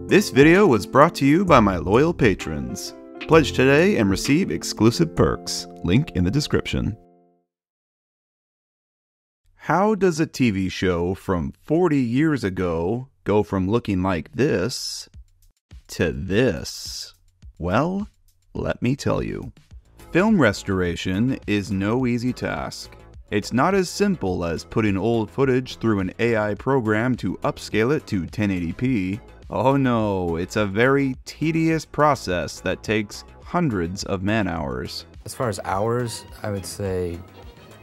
This video was brought to you by my loyal patrons. Pledge today and receive exclusive perks. Link in the description. How does a TV show from 40 years ago go from looking like this to this? Well, let me tell you. Film restoration is no easy task. It's not as simple as putting old footage through an AI program to upscale it to 1080p. Oh no, it's a very tedious process that takes hundreds of man-hours. As far as hours, I would say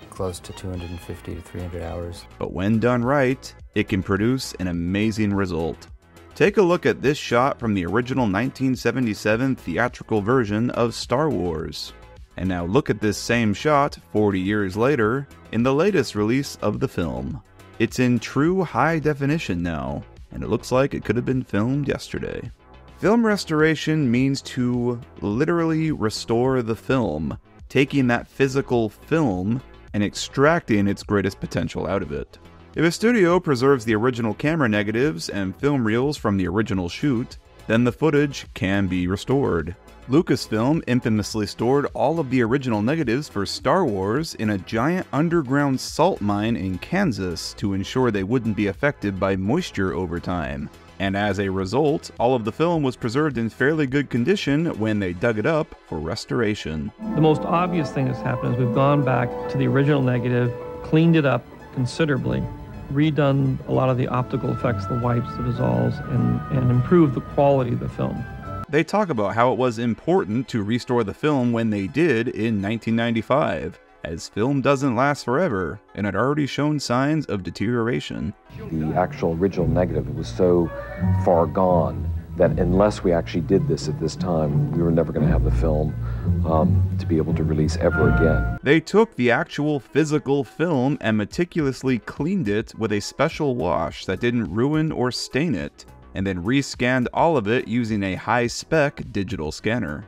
close to 250 to 300 hours. But when done right, it can produce an amazing result. Take a look at this shot from the original 1977 theatrical version of Star Wars. And now look at this same shot 40 years later in the latest release of the film. It's in true high definition now, and it looks like it could have been filmed yesterday. Film restoration means to literally restore the film, taking that physical film and extracting its greatest potential out of it. If a studio preserves the original camera negatives and film reels from the original shoot, then the footage can be restored. Lucasfilm infamously stored all of the original negatives for Star Wars in a giant underground salt mine in Kansas to ensure they wouldn't be affected by moisture over time. And as a result, all of the film was preserved in fairly good condition when they dug it up for restoration. The most obvious thing that's happened is we've gone back to the original negative, cleaned it up considerably, redone a lot of the optical effects, the wipes, the dissolves, and improved the quality of the film. They talk about how it was important to restore the film when they did in 1995, as film doesn't last forever and had already shown signs of deterioration. The actual original negative was so far gone that unless we actually did this at this time, we were never going to have the film to be able to release ever again. They took the actual physical film and meticulously cleaned it with a special wash that didn't ruin or stain it, and then rescanned all of it using a high-spec digital scanner.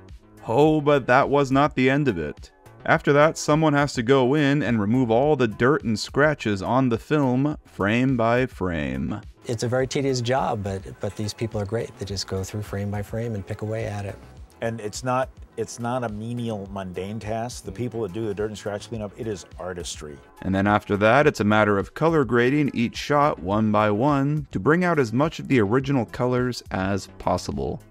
Oh, but that was not the end of it. After that, someone has to go in and remove all the dirt and scratches on the film, frame by frame. It's a very tedious job, but these people are great. They just go through frame by frame and pick away at it. And it's not a menial, mundane task. The people that do the dirt and scratch cleanup, it is artistry. And then after that, it's a matter of color grading each shot one by one to bring out as much of the original colors as possible.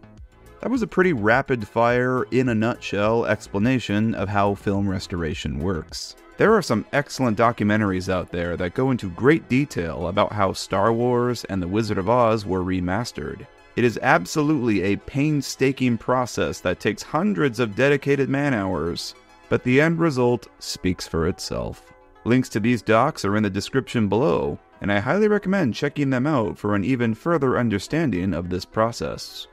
That was a pretty rapid-fire, in a nutshell, explanation of how film restoration works. There are some excellent documentaries out there that go into great detail about how Star Wars and The Wizard of Oz were remastered. It is absolutely a painstaking process that takes hundreds of dedicated man-hours, but the end result speaks for itself. Links to these docs are in the description below, and I highly recommend checking them out for an even further understanding of this process.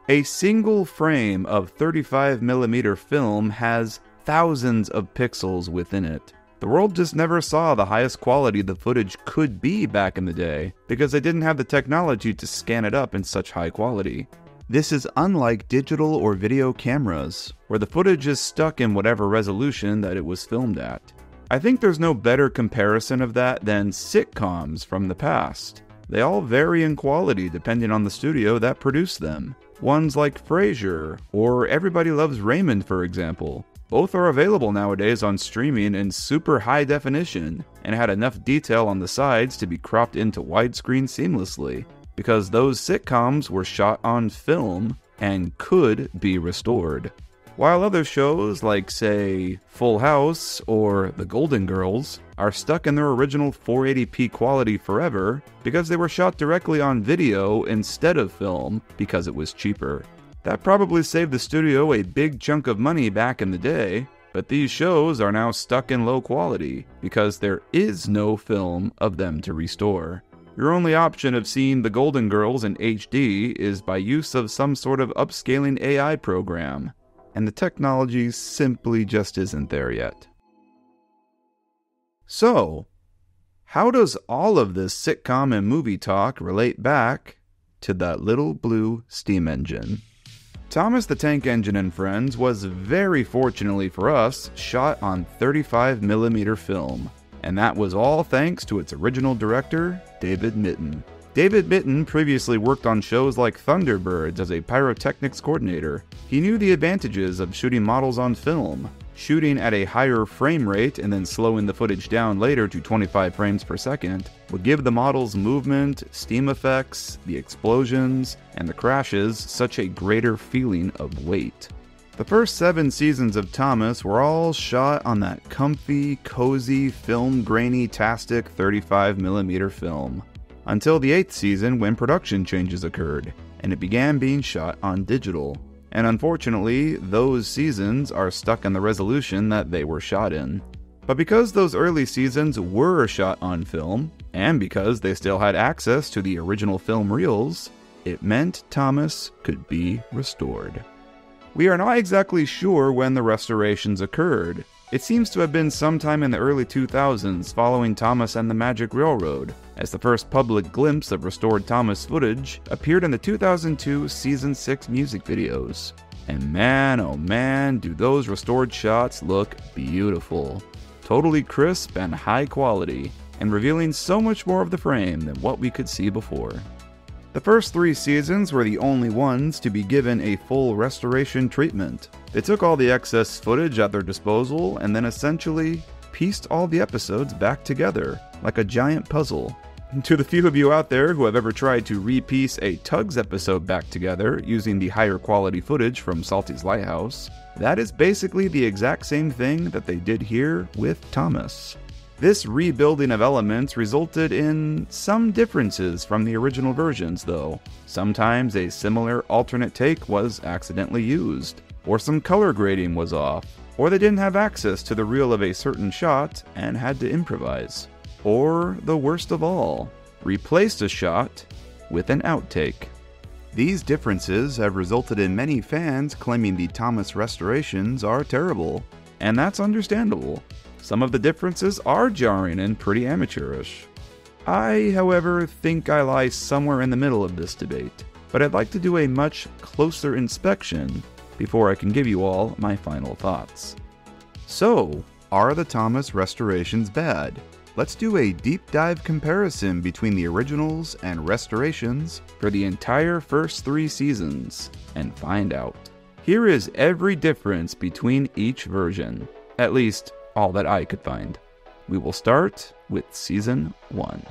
A single frame of 35mm film has thousands of pixels within it. The world just never saw the highest quality the footage could be back in the day because they didn't have the technology to scan it up in such high quality. This is unlike digital or video cameras, where the footage is stuck in whatever resolution that it was filmed at. I think there's no better comparison of that than sitcoms from the past. They all vary in quality depending on the studio that produced them. Ones like Frasier, or Everybody Loves Raymond, for example. Both are available nowadays on streaming in super high definition, and had enough detail on the sides to be cropped into widescreen seamlessly, because those sitcoms were shot on film and could be restored. While other shows like, say, Full House or The Golden Girls are stuck in their original 480p quality forever because they were shot directly on video instead of film because it was cheaper. That probably saved the studio a big chunk of money back in the day, but these shows are now stuck in low quality because there is no film of them to restore. Your only option of seeing The Golden Girls in HD is by use of some sort of upscaling AI program, and the technology simply just isn't there yet. So, how does all of this sitcom and movie talk relate back to that little blue steam engine? Thomas the Tank Engine and Friends was, very fortunately for us, shot on 35mm film, and that was all thanks to its original director, David Mitton. David Mitton previously worked on shows like Thunderbirds as a pyrotechnics coordinator. He knew the advantages of shooting models on film. Shooting at a higher frame rate and then slowing the footage down later to 25 frames per second would give the models movement, steam effects, the explosions, and the crashes such a greater feeling of weight. The first 7 seasons of Thomas were all shot on that comfy, cozy, film-grainy-tastic 35mm film. Until the 8th season when production changes occurred, and it began being shot on digital. And unfortunately, those seasons are stuck in the resolution that they were shot in. But because those early seasons were shot on film, and because they still had access to the original film reels, it meant Thomas could be restored. We are not exactly sure when the restorations occurred. It seems to have been sometime in the early 2000s following Thomas and the Magic Railroad, as the first public glimpse of restored Thomas footage appeared in the 2002 Season 6 music videos. And man, oh man, do those restored shots look beautiful. Totally crisp and high quality, and revealing so much more of the frame than what we could see before. The first 3 seasons were the only ones to be given a full restoration treatment. They took all the excess footage at their disposal and then essentially pieced all the episodes back together, like a giant puzzle. To the few of you out there who have ever tried to repiece a Tugs episode back together using the higher quality footage from Salty's Lighthouse, that is basically the exact same thing that they did here with Thomas. This rebuilding of elements resulted in some differences from the original versions, though. Sometimes a similar alternate take was accidentally used, or some color grading was off, or they didn't have access to the reel of a certain shot and had to improvise. Or, the worst of all, replaced a shot with an outtake. These differences have resulted in many fans claiming the Thomas restorations are terrible, and that's understandable. Some of the differences are jarring and pretty amateurish. I, however, think I lie somewhere in the middle of this debate, but I'd like to do a much closer inspection before I can give you all my final thoughts. So, are the Thomas restorations bad? Let's do a deep dive comparison between the originals and restorations for the entire first 3 seasons, and find out. Here is every difference between each version, at least all that I could find. We will start with Season 1.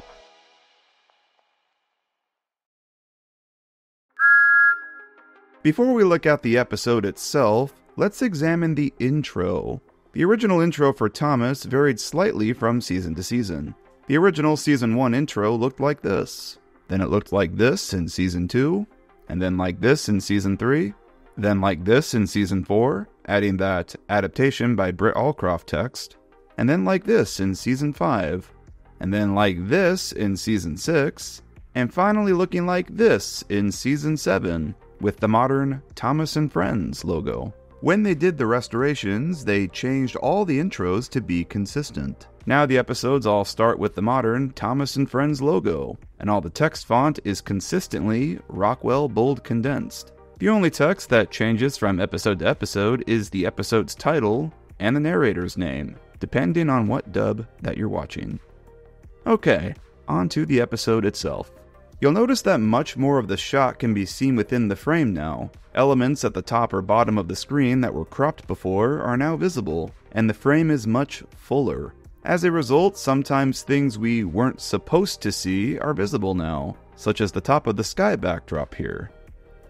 Before we look at the episode itself, let's examine the intro. The original intro for Thomas varied slightly from season to season. The original Season 1 intro looked like this. Then it looked like this in Season 2, and then like this in Season 3, then like this in Season 4, adding that adaptation by Britt Allcroft text, and then like this in Season 5, and then like this in Season 6, and finally looking like this in Season 7, with the modern Thomas and Friends logo. When they did the restorations, they changed all the intros to be consistent. Now the episodes all start with the modern Thomas and Friends logo, and all the text font is consistently Rockwell bold condensed. The only text that changes from episode to episode is the episode's title and the narrator's name, depending on what dub that you're watching. Okay, on to the episode itself. You'll notice that much more of the shot can be seen within the frame now. Elements at the top or bottom of the screen that were cropped before are now visible, and the frame is much fuller. As a result, sometimes things we weren't supposed to see are visible now, such as the top of the sky backdrop here.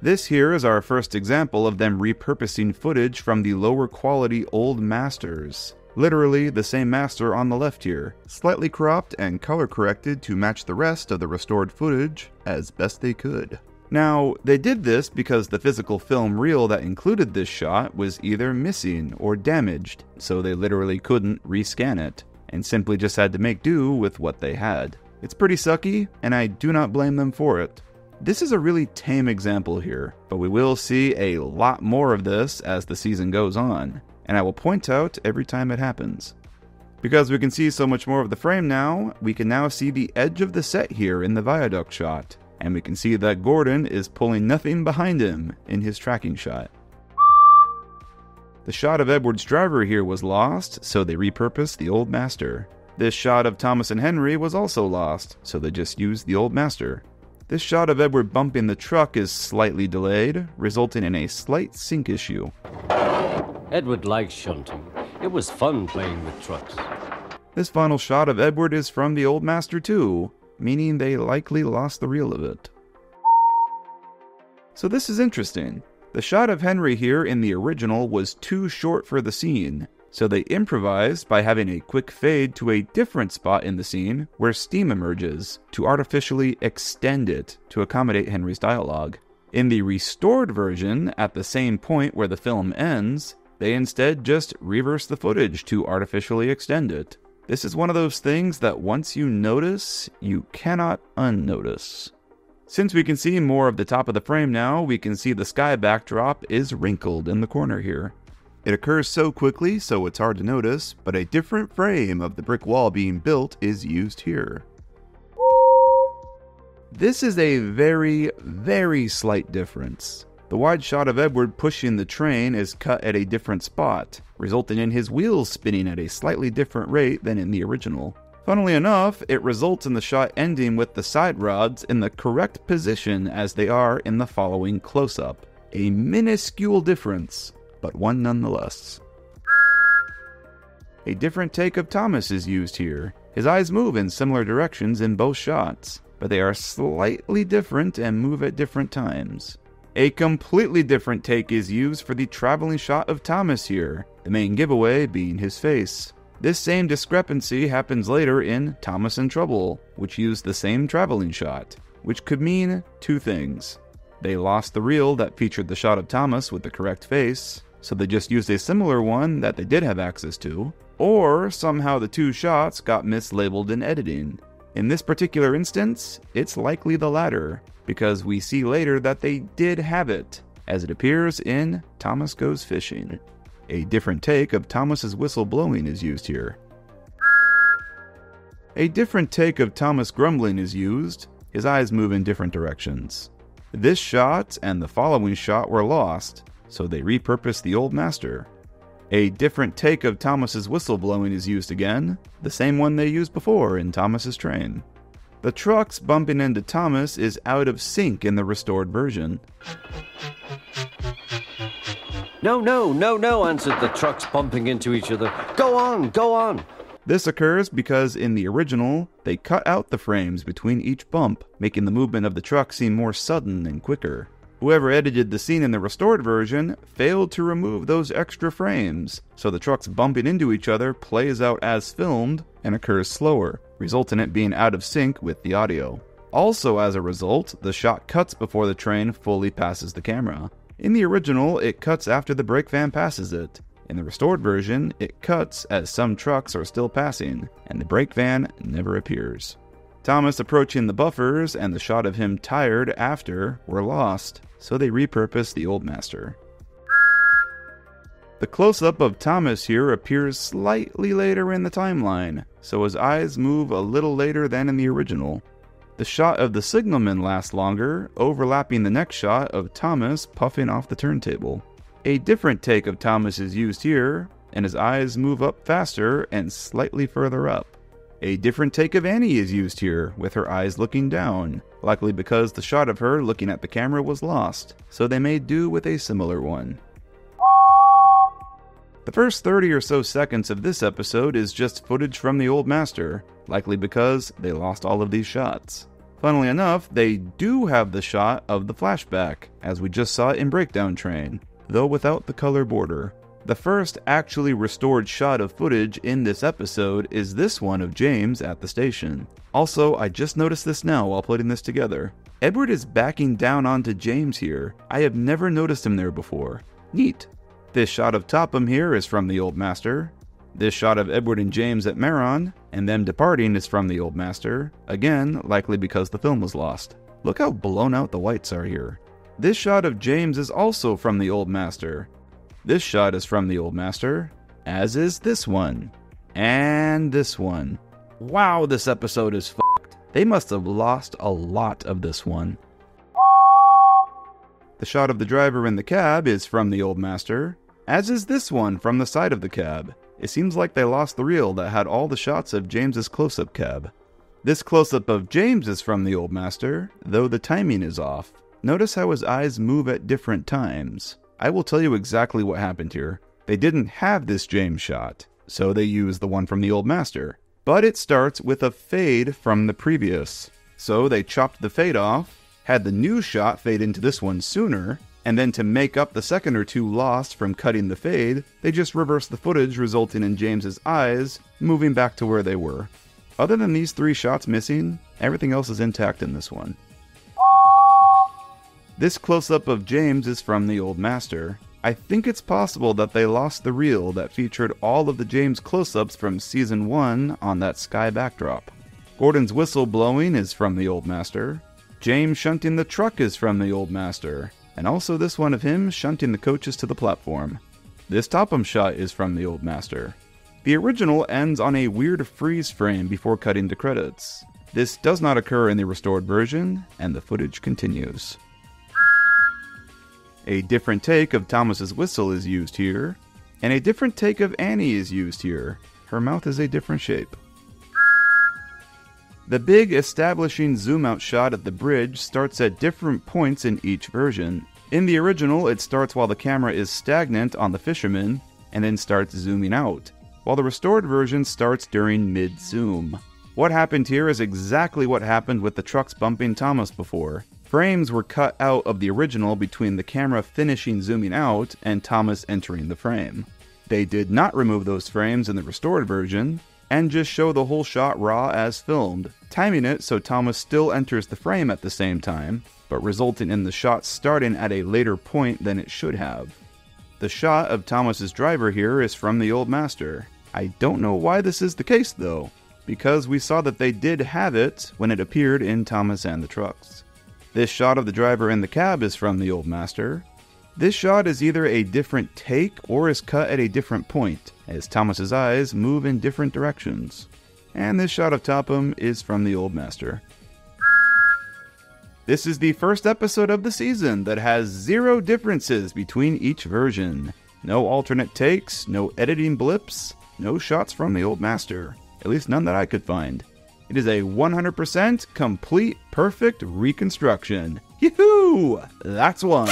This here is our first example of them repurposing footage from the lower quality old masters. Literally the same master on the left here, slightly cropped and color corrected to match the rest of the restored footage as best they could. Now, they did this because the physical film reel that included this shot was either missing or damaged, so they literally couldn't rescan it, and simply just had to make do with what they had. It's pretty sucky, and I do not blame them for it. This is a really tame example here, but we will see a lot more of this as the season goes on, and I will point out every time it happens. Because we can see so much more of the frame now, we can now see the edge of the set here in the viaduct shot, and we can see that Gordon is pulling nothing behind him in his tracking shot. The shot of Edward's driver here was lost, so they repurposed the old master. This shot of Thomas and Henry was also lost, so they just used the old master. This shot of Edward bumping the truck is slightly delayed, resulting in a slight sync issue. Edward likes shunting. It was fun playing with trucks. This final shot of Edward is from the Old Master too, meaning they likely lost the reel of it. So this is interesting. The shot of Henry here in the original was too short for the scene, so they improvised by having a quick fade to a different spot in the scene where steam emerges to artificially extend it to accommodate Henry's dialogue. In the restored version, at the same point where the film ends, they instead just reverse the footage to artificially extend it. This is one of those things that once you notice, you cannot unnotice. Since we can see more of the top of the frame now, we can see the sky backdrop is wrinkled in the corner here. It occurs so quickly, so it's hard to notice, but a different frame of the brick wall being built is used here. This is a very, very slight difference. The wide shot of Edward pushing the train is cut at a different spot, resulting in his wheels spinning at a slightly different rate than in the original. Funnily enough, it results in the shot ending with the side rods in the correct position as they are in the following close-up. A minuscule difference, but one nonetheless. A different take of Thomas is used here. His eyes move in similar directions in both shots, but they are slightly different and move at different times. A completely different take is used for the traveling shot of Thomas here, the main giveaway being his face. This same discrepancy happens later in Thomas in Trouble, which used the same traveling shot, which could mean two things. They lost the reel that featured the shot of Thomas with the correct face, so they just used a similar one that they did have access to, or somehow the two shots got mislabeled in editing. In this particular instance, it's likely the latter, because we see later that they did have it, as it appears in Thomas Goes Fishing. A different take of Thomas's whistle blowing is used here. A different take of Thomas grumbling is used. His eyes move in different directions. This shot and the following shot were lost, so they repurposed the Old Master. A different take of Thomas's whistle blowing is used again, the same one they used before in Thomas's train. The trucks bumping into Thomas is out of sync in the restored version. No, answered the trucks bumping into each other. Go on. This occurs because in the original, they cut out the frames between each bump, making the movement of the truck seem more sudden and quicker. Whoever edited the scene in the restored version failed to remove those extra frames, so the trucks bumping into each other plays out as filmed and occurs slower, resulting in it being out of sync with the audio. Also as a result, the shot cuts before the train fully passes the camera. In the original, it cuts after the brake van passes it. In the restored version, it cuts as some trucks are still passing, and the brake van never appears. Thomas approaching the buffers and the shot of him tired after were lost, so they repurposed the Old Master. The close-up of Thomas here appears slightly later in the timeline, so his eyes move a little later than in the original. The shot of the signalman lasts longer, overlapping the next shot of Thomas puffing off the turntable. A different take of Thomas is used here, and his eyes move up faster and slightly further up. A different take of Annie is used here, with her eyes looking down, likely because the shot of her looking at the camera was lost, so they made do with a similar one. The first 30 or so seconds of this episode is just footage from the Old Master, likely because they lost all of these shots. Funnily enough, they do have the shot of the flashback, as we just saw it in Breakdown Train, though without the color border. The first actually restored shot of footage in this episode is this one of James at the station. Also, I just noticed this now while putting this together. Edward is backing down onto James here. I have never noticed him there before. Neat. This shot of Topham here is from the Old Master. This shot of Edward and James at Meron, and them departing is from the Old Master, again, likely because the film was lost. Look how blown out the whites are here. This shot of James is also from the Old Master. This shot is from the Old Master, as is this one. And this one. Wow, this episode is fucked. They must have lost a lot of this one. The shot of the driver in the cab is from the Old Master, as is this one from the side of the cab. It seems like they lost the reel that had all the shots of James's close-up cab. This close-up of James is from the Old Master, though the timing is off. Notice how his eyes move at different times. I will tell you exactly what happened here. They didn't have this James shot, so they used the one from the Old Master. But it starts with a fade from the previous. So they chopped the fade off, had the new shot fade into this one sooner, and then to make up the second or two lost from cutting the fade, they just reversed the footage, resulting in James's eyes moving back to where they were. Other than these 3 shots missing, everything else is intact in this one. This close-up of James is from the Old Master. I think it's possible that they lost the reel that featured all of the James close-ups from Season 1 on that sky backdrop. Gordon's whistle blowing is from the Old Master. James shunting the truck is from the Old Master. And also this one of him shunting the coaches to the platform. This Topham shot is from the Old Master. The original ends on a weird freeze frame before cutting to credits. This does not occur in the restored version, and the footage continues. A different take of Thomas's whistle is used here, and a different take of Annie is used here. Her mouth is a different shape. The big establishing zoom-out shot at the bridge starts at different points in each version. In the original, it starts while the camera is stagnant on the fisherman, and then starts zooming out, while the restored version starts during mid-zoom. What happened here is exactly what happened with the trucks bumping Thomas before. Frames were cut out of the original between the camera finishing zooming out and Thomas entering the frame. They did not remove those frames in the restored version, and just show the whole shot raw as filmed, timing it so Thomas still enters the frame at the same time, but resulting in the shot starting at a later point than it should have. The shot of Thomas's driver here is from the Old Master. I don't know why this is the case though, because we saw that they did have it when it appeared in Thomas and the Trucks. This shot of the driver in the cab is from the Old Master. This shot is either a different take or is cut at a different point, as Thomas's eyes move in different directions. And this shot of Topham is from the Old Master. This is the first episode of the season that has 0 differences between each version. No alternate takes, no editing blips, no shots from the Old Master. At least none that I could find. It is a 100% complete, perfect reconstruction. Yoo-hoo! That's one.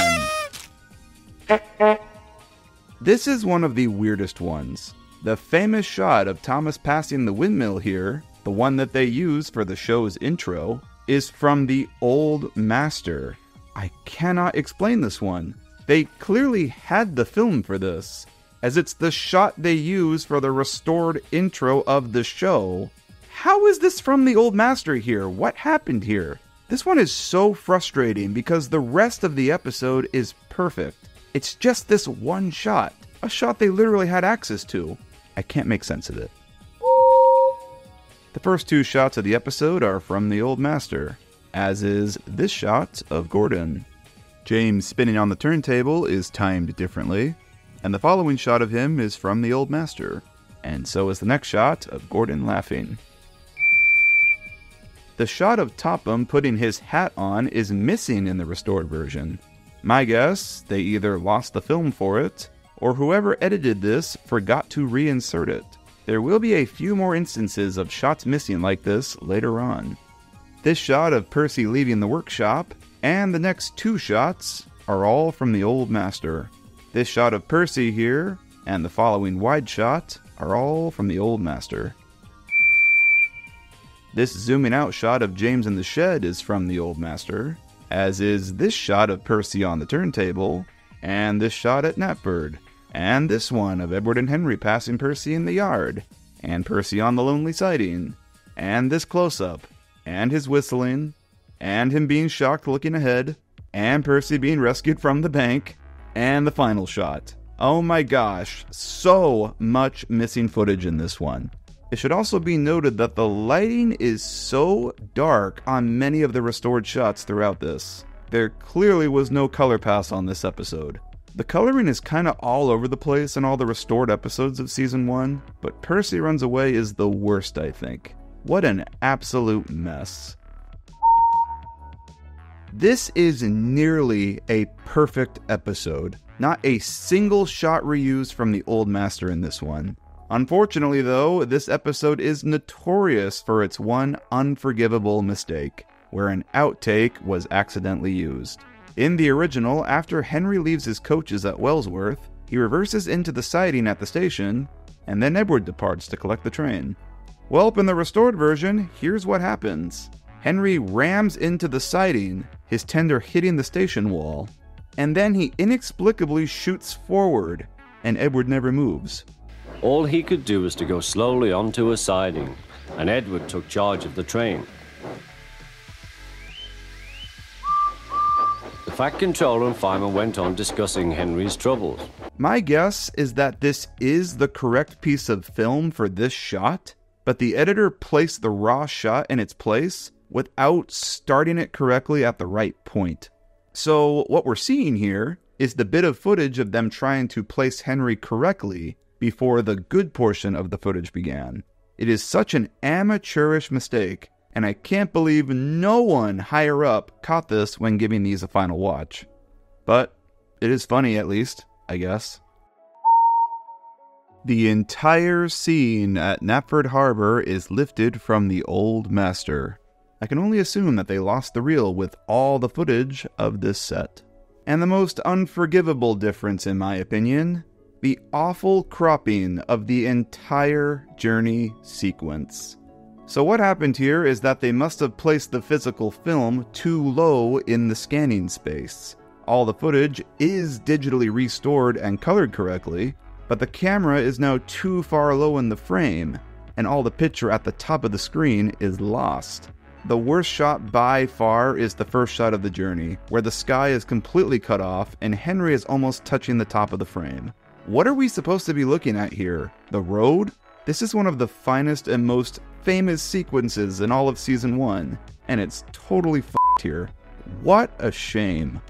This is one of the weirdest ones. The famous shot of Thomas passing the windmill here, the one that they use for the show's intro, is from the Old Master. I cannot explain this one. They clearly had the film for this, as it's the shot they use for the restored intro of the show. How is this from the Old Master here? What happened here? This one is so frustrating because the rest of the episode is perfect. It's just this one shot, a shot they literally had access to. I can't make sense of it. The first 2 shots of the episode are from the Old Master, as is this shot of Gordon. James spinning on the turntable is timed differently, and the following shot of him is from the Old Master, and so is the next shot of Gordon laughing. The shot of Topham putting his hat on is missing in the restored version. My guess, they either lost the film for it, or whoever edited this forgot to reinsert it. There will be a few more instances of shots missing like this later on. This shot of Percy leaving the workshop, and the next 2 shots, are all from the Old Master. This shot of Percy here, and the following wide shot, are all from the Old Master. This zooming out shot of James in the shed is from the Old Master, as is this shot of Percy on the turntable, and this shot at Knapford, and this one of Edward and Henry passing Percy in the yard, and Percy on the lonely siding, and this close-up, and his whistling, and him being shocked looking ahead, and Percy being rescued from the bank, and the final shot. Oh my gosh, so much missing footage in this one. It should also be noted that the lighting is so dark on many of the restored shots throughout this. There clearly was no color pass on this episode. The coloring is kinda all over the place in all the restored episodes of Season 1, but Percy Runs Away is the worst, I think. What an absolute mess. This is nearly a perfect episode. Not a single shot reused from the Old Master in this one. Unfortunately, though, this episode is notorious for its one unforgivable mistake, where an outtake was accidentally used. In the original, after Henry leaves his coaches at Wellsworth, he reverses into the siding at the station, and then Edward departs to collect the train. Well, in the restored version, here's what happens. Henry rams into the siding, his tender hitting the station wall, and then he inexplicably shoots forward, and Edward never moves. All he could do was to go slowly onto a siding, and Edward took charge of the train. The Fat Controller and fireman went on discussing Henry's troubles. My guess is that this is the correct piece of film for this shot, but the editor placed the raw shot in its place without starting it correctly at the right point. So what we're seeing here is the bit of footage of them trying to place Henry correctly before the good portion of the footage began. It is such an amateurish mistake, and I can't believe no one higher up caught this when giving these a final watch. But it is funny, at least, I guess. The entire scene at Knapford Harbor is lifted from the Old Master. I can only assume that they lost the reel with all the footage of this set. And the most unforgivable difference, in my opinion, the awful cropping of the entire journey sequence. So what happened here is that they must have placed the physical film too low in the scanning space. All the footage is digitally restored and colored correctly, but the camera is now too far low in the frame, and all the picture at the top of the screen is lost. The worst shot by far is the first shot of the journey, where the sky is completely cut off and Henry is almost touching the top of the frame. What are we supposed to be looking at here? The road? This is one of the finest and most famous sequences in all of Season 1, and it's totally f***ed here. What a shame.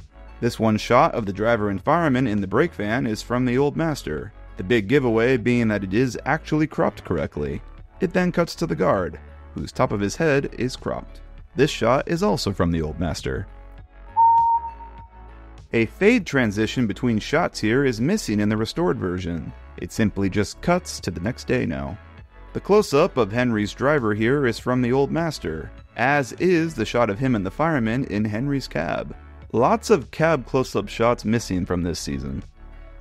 This one shot of the driver and fireman in the brake van is from the Old Master, the big giveaway being that it is actually cropped correctly. It then cuts to the guard, whose top of his head is cropped. This shot is also from the Old Master. A fade transition between shots here is missing in the restored version. It simply just cuts to the next day now. The close-up of Henry's driver here is from the Old Master, as is the shot of him and the fireman in Henry's cab. Lots of cab close-up shots missing from this season.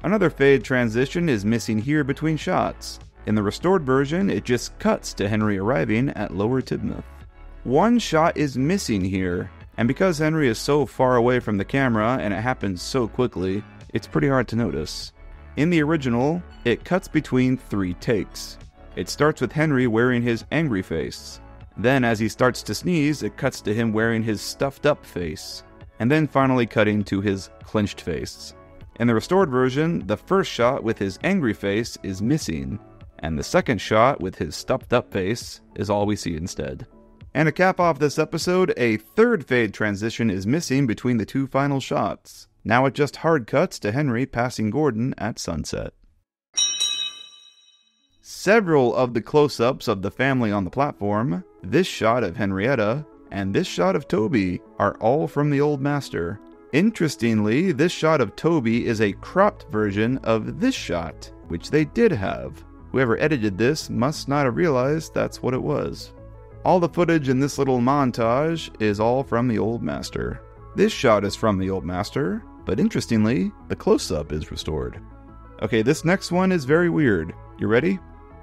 Another fade transition is missing here between shots. In the restored version, it just cuts to Henry arriving at Lower Tidmouth. One shot is missing here, and because Henry is so far away from the camera and it happens so quickly, it's pretty hard to notice. In the original, it cuts between 3 takes. It starts with Henry wearing his angry face. Then as he starts to sneeze, it cuts to him wearing his stuffed up face. And then finally cutting to his clenched face. In the restored version, the first shot with his angry face is missing, and the second shot with his stuffed up face is all we see instead. And to cap off this episode, a third fade transition is missing between the 2 final shots. Now it just hard cuts to Henry passing Gordon at sunset. Several of the close-ups of the family on the platform, this shot of Henrietta, and this shot of Toby are all from the Old Master. Interestingly, this shot of Toby is a cropped version of this shot, which they did have. Whoever edited this must not have realized that's what it was. All the footage in this little montage is all from the Old Master. This shot is from the Old Master, but interestingly, the close-up is restored. Okay, this next one is very weird. You ready?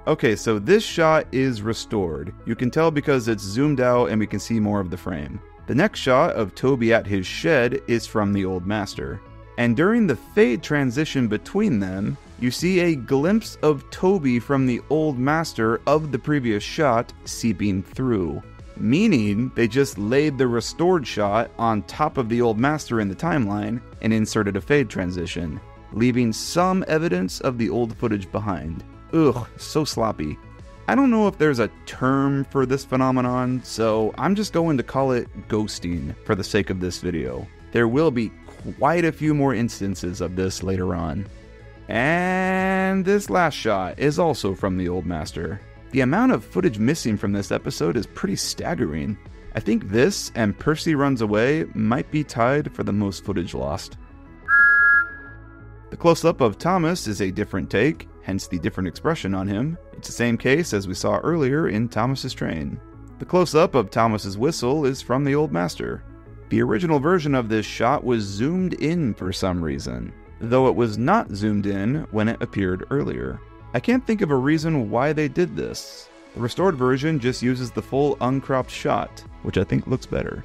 Okay, so this shot is restored. You can tell because it's zoomed out and we can see more of the frame. The next shot of Toby at his shed is from the Old Master. And during the fade transition between them, you see a glimpse of Toby from the Old Master of the previous shot seeping through. Meaning, they just laid the restored shot on top of the Old Master in the timeline and inserted a fade transition, leaving some evidence of the old footage behind. Ugh, so sloppy. I don't know if there's a term for this phenomenon, so I'm just going to call it ghosting for the sake of this video. There will be quite a few more instances of this later on. And this last shot is also from the Old Master. The amount of footage missing from this episode is pretty staggering. I think this and Percy Runs Away might be tied for the most footage lost. The close-up of Thomas is a different take. hence the different expression on him. It's the same case as we saw earlier in Thomas's train. The close-up of Thomas's whistle is from the Old Master. The original version of this shot was zoomed in for some reason, though it was not zoomed in when it appeared earlier. I can't think of a reason why they did this. The restored version just uses the full uncropped shot, which I think looks better.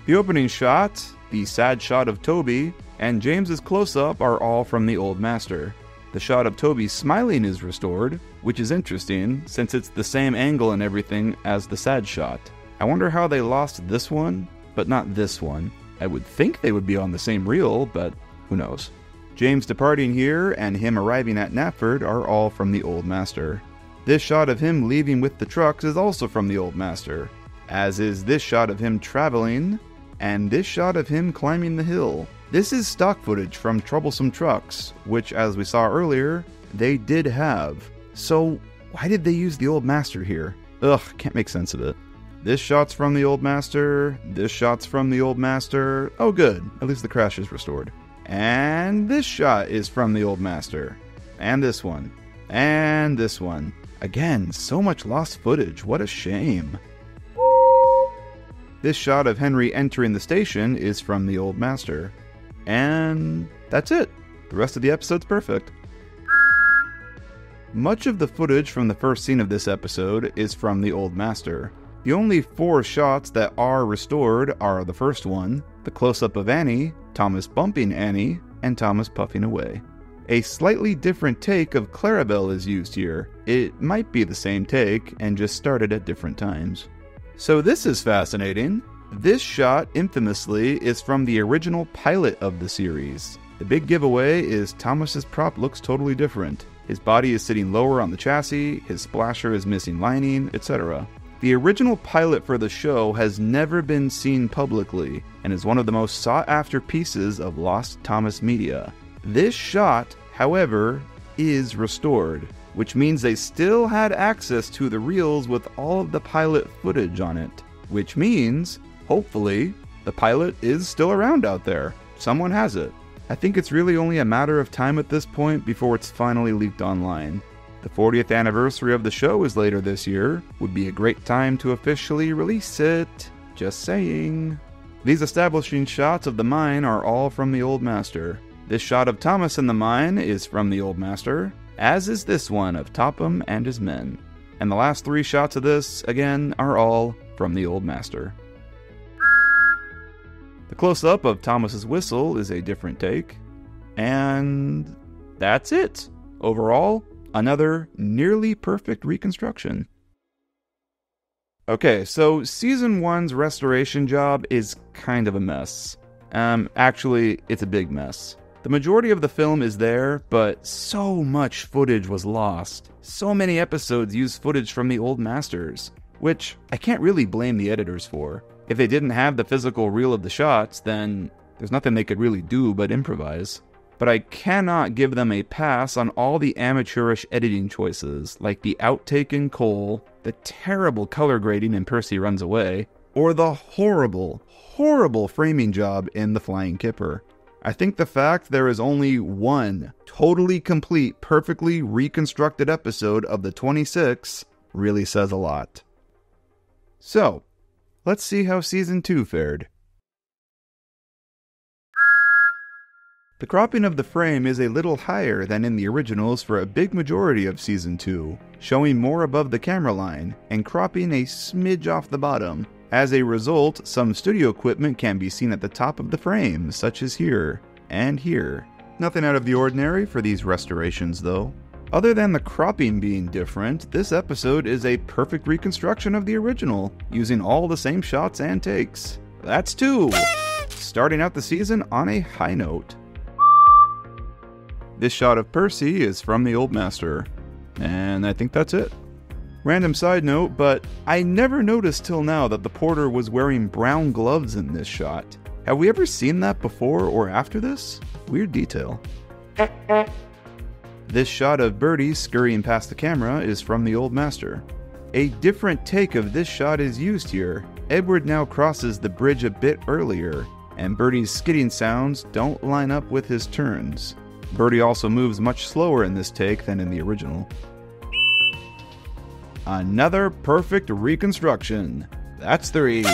The opening shot, the sad shot of Toby, and James's close-up are all from the Old Master. The shot of Toby smiling is restored, which is interesting since it's the same angle and everything as the sad shot. I wonder how they lost this one, but not this one. I would think they would be on the same reel, but who knows. James departing here and him arriving at Knapford are all from the Old Master. This shot of him leaving with the trucks is also from the Old Master, as is this shot of him traveling, and this shot of him climbing the hill. This is stock footage from Troublesome Trucks, which, as we saw earlier, they did have. So, why did they use the Old Master here? Ugh, can't make sense of it. This shot's from the Old Master, this shot's from the Old Master. Oh good, at least the crash is restored. And this shot is from the Old Master. And this one. And this one. Again, so much lost footage, what a shame. This shot of Henry entering the station is from the Old Master. And that's it. The rest of the episode's perfect. Much of the footage from the first scene of this episode is from the Old Master. The only 4 shots that are restored are the first one, the close-up of Annie, Thomas bumping Annie, and Thomas puffing away. A slightly different take of Clarabelle is used here. It might be the same take and just started at different times. So this is fascinating. This shot, infamously, is from the original pilot of the series. The big giveaway is Thomas's prop looks totally different. His body is sitting lower on the chassis, his splasher is missing lining, etc. The original pilot for the show has never been seen publicly, and is one of the most sought-after pieces of lost Thomas media. This shot, however, is restored, which means they still had access to the reels with all of the pilot footage on it. Which means, hopefully, the pilot is still around out there. Someone has it. I think it's really only a matter of time at this point before it's finally leaked online. The 40th anniversary of the show is later this year. Would be a great time to officially release it. Just saying. These establishing shots of the mine are all from the Old Master. This shot of Thomas in the mine is from the Old Master, as is this one of Topham and his men. And the last 3 shots of this, again, are all from the Old Master. The close-up of Thomas's whistle is a different take. And that's it. Overall, another nearly perfect reconstruction. Okay, so Season 1's restoration job is kind of a mess. Actually, it's a big mess. The majority of the film is there, but so much footage was lost. So many episodes use footage from the Old Masters, which I can't really blame the editors for. If they didn't have the physical reel of the shots, then there's nothing they could really do but improvise. But I cannot give them a pass on all the amateurish editing choices, like the outtake in Cole, the terrible color grading in Percy Runs Away, or the horrible, horrible framing job in The Flying Kipper. I think the fact there is only one totally complete, perfectly reconstructed episode of the 26 really says a lot. So, let's see how Season 2 fared. The cropping of the frame is a little higher than in the originals for a big majority of Season 2, showing more above the camera line, and cropping a smidge off the bottom. As a result, some studio equipment can be seen at the top of the frame, such as here, and here. Nothing out of the ordinary for these restorations, though. Other than the cropping being different, this episode is a perfect reconstruction of the original, using all the same shots and takes. That's 2! Starting out the season on a high note. This shot of Percy is from the Old Master, and I think that's it. Random side note, but I never noticed till now that the porter was wearing brown gloves in this shot. Have we ever seen that before or after this? Weird detail. This shot of Bertie scurrying past the camera is from the Old Master. A different take of this shot is used here. Edward now crosses the bridge a bit earlier, and Bertie's skidding sounds don't line up with his turns. Birdie also moves much slower in this take than in the original. Another perfect reconstruction. That's 3.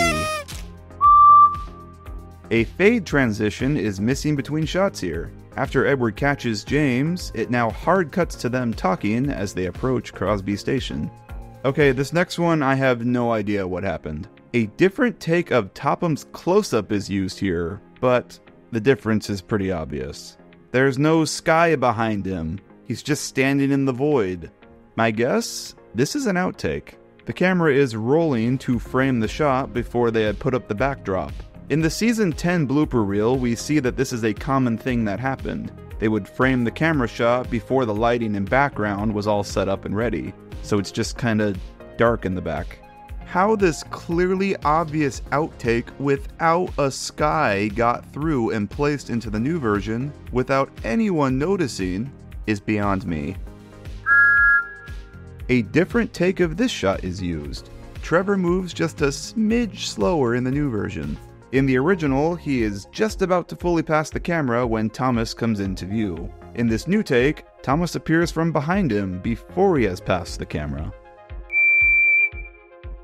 A fade transition is missing between shots here. After Edward catches James, it now hard cuts to them talking as they approach Crosby Station. Okay, this next one I have no idea what happened. A different take of Topham's close-up is used here, but the difference is pretty obvious. There's no sky behind him. He's just standing in the void. My guess? This is an outtake. The camera is rolling to frame the shot before they had put up the backdrop. In the Season 10 blooper reel, we see that this is a common thing that happened. They would frame the camera shot before the lighting and background was all set up and ready, so it's just kinda dark in the back. How this clearly obvious outtake without a sky got through and placed into the new version without anyone noticing is beyond me. A different take of this shot is used. Trevor moves just a smidge slower in the new version. In the original, he is just about to fully pass the camera when Thomas comes into view. In this new take, Thomas appears from behind him before he has passed the camera.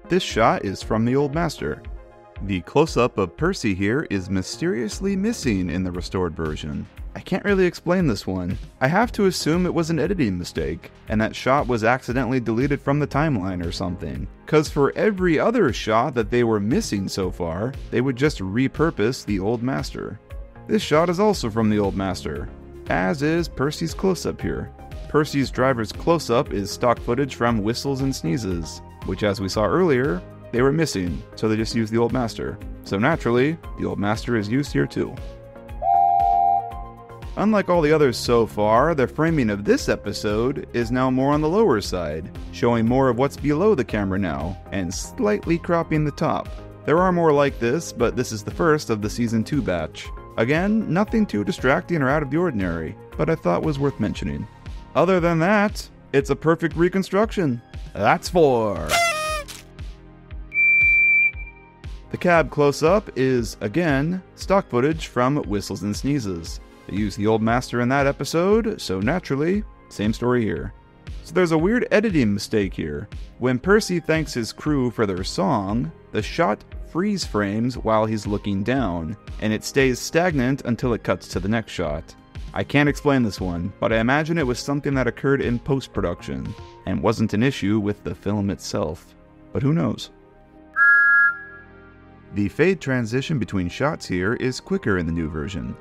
This shot is from the Old Master. The close-up of Percy here is mysteriously missing in the restored version. I can't really explain this one. I have to assume it was an editing mistake, and that shot was accidentally deleted from the timeline or something. Cause for every other shot that they were missing so far, they would just repurpose the Old Master. This shot is also from the Old Master, as is Percy's close-up here. Percy's driver's close-up is stock footage from Whistles and Sneezes, which as we saw earlier, they were missing, so they just used the Old Master. So naturally, the Old Master is used here too. Unlike all the others so far, the framing of this episode is now more on the lower side, showing more of what's below the camera now, and slightly cropping the top. There are more like this, but this is the first of the Season 2 batch. Again, nothing too distracting or out of the ordinary, but I thought was worth mentioning. Other than that, it's a perfect reconstruction. That's 4. The cab close-up is, again, stock footage from Whistles and Sneezes. They used the Old Master in that episode, so naturally, same story here. So there's a weird editing mistake here. When Percy thanks his crew for their song, the shot freeze frames while he's looking down, and it stays stagnant until it cuts to the next shot. I can't explain this one, but I imagine it was something that occurred in post-production, and wasn't an issue with the film itself. But who knows? The fade transition between shots here is quicker in the new version.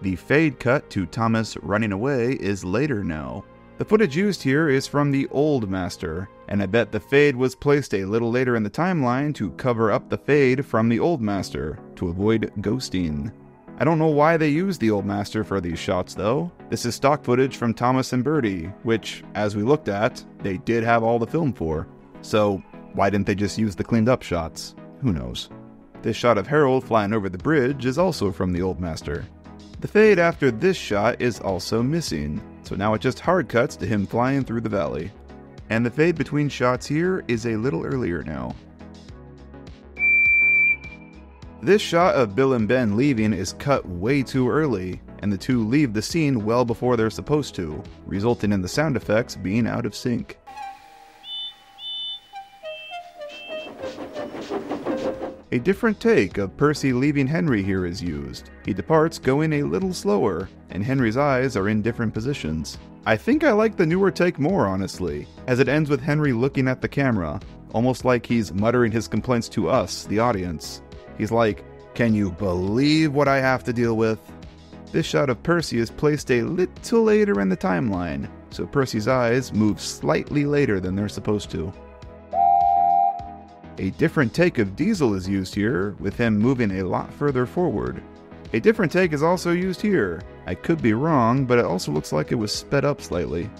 The fade cut to Thomas running away is later now. The footage used here is from the Old Master, and I bet the fade was placed a little later in the timeline to cover up the fade from the Old Master, to avoid ghosting. I don't know why they used the Old Master for these shots though. This is stock footage from Thomas and Birdie, which, as we looked at, they did have all the film for. So, why didn't they just use the cleaned up shots? Who knows? This shot of Harold flying over the bridge is also from the Old Master. The fade after this shot is also missing, so now it just hard cuts to him flying through the valley. And the fade between shots here is a little earlier now. This shot of Bill and Ben leaving is cut way too early, and the two leave the scene well before they're supposed to, resulting in the sound effects being out of sync. A different take of Percy leaving Henry here is used. He departs going a little slower, and Henry's eyes are in different positions. I think I like the newer take more, honestly, as it ends with Henry looking at the camera, almost like he's muttering his complaints to us, the audience. He's like, "Can you believe what I have to deal with?" This shot of Percy is placed a little later in the timeline, so Percy's eyes move slightly later than they're supposed to. A different take of Diesel is used here, with him moving a lot further forward. A different take is also used here. I could be wrong, but it also looks like it was sped up slightly.